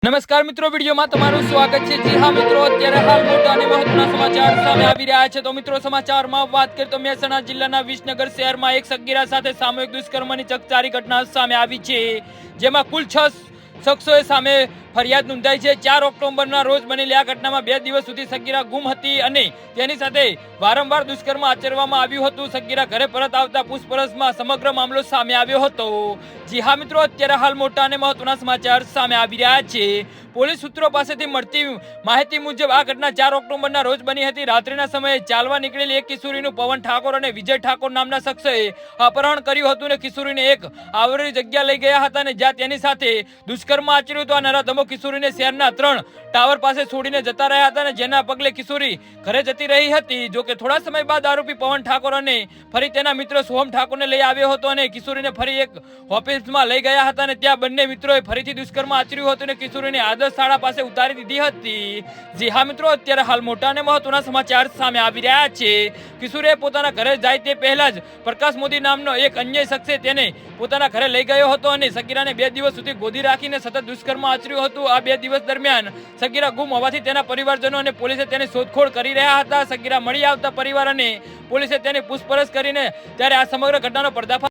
નમસ્કાર મિત્રો, વિડીયોમાં તમારું સ્વાગત છે। જી હા મિત્રો, અત્યારે હાલ મોટા અને મહત્વના સમાચાર સામે આવી રહ્યા છે। તો મિત્રો, સમાચારમાં વાત કરીએ તો મહેસાણા જિલ્લાના વિસનગર શહેરમાં એક સગીરા સાથે સામૂહિક દુષ્કર્મની ચકચારી ઘટના સામે આવી છે, જેમાં કુલ 6 શખ્સોએ સામે ફરિયાદ નોંધાઈ છે। 4 ઓક્ટોબરના રોજ બનેલી આ ઘટનામાં 2 દિવસ સુધી સગીરા ગુમ હતી અને તેની સાથે વારંવાર દુષ્કર્મ આચરવામાં આવ્યું હતું। સગીરા ઘરે પરત આવતા પૂછપરછમાં સમગ્ર મામલો સામે આવ્યો હતો। જી હા મિત્રો, અત્યારે હાલ મોટા અને મહત્વના સમાચાર સામે આવી રહ્યા છે। પોલીસ સૂત્રો પાસેથી મળતી માહિતી મુજબ આ ઘટના 4 ઓક્ટોબરના રોજ બની હતી। રાત્રિના સમયે ચાલવા નીકળેલી એક કિશોરીનું પવન ઠાકોર અને વિજય ઠાકોર નામના શખ્સોએ અપહરણ કર્યું હતું અને કિશોરીને એક આવરી જગ્યા લઈ ગયા હતા અને જ્યાં તેની સાથે દુષ્કર્મ આચર્યું હતું। આ નરાધમો કિશોરીને શહેરના 3 ટાવર પાસે છોડીને જતા રહ્યા હતા અને જેના પગલે કિશોરી ઘરે જતી રહી હતી। જો કે થોડા સમય બાદ આરોપી પવન ઠાકોર અને ફરી તેના મિત્ર સોહમ ઠાકોરને લઈ આવ્યો હતો અને કિશોરીને ફરી એક ઓફિસમાં લઈ ગયા હતા અને ત્યાં બંને મિત્રોએ ફરીથી દુષ્કર્મ આચર્યું હતું અને કિશોરીને આદર્શ શાળા પાસે ઉતારી દીધી હતી। જી હા મિત્રો, અત્યારે હાલ મોટા અને મહત્વના સમાચાર સામે આવી રહ્યા છે। કિશોરીએ પોતાના ઘરે જાય તે પહેલા જ પ્રકાશ મોદી નામનો એક અન્ય શખ્સે તેને પોતાના ઘરે લઈ ગયો હતો અને સગીરાને 2 દિવસ સુધી ગોદી રાખીને સતત દુષ્કર્મ આચર્યું હતું। આ 2 દિવસ દરમિયાન સગીરા ગુમ હોવાથી તેના પરિવારજનો અને પોલીસે તેની શોધખોળ કરી રહ્યા હતા। સગીરા મળી આવતા પરિવાર અને પોલીસે તેની પૂછપરછ કરીને ત્યારે આ સમગ્ર ઘટનાનો પર્દાફાશ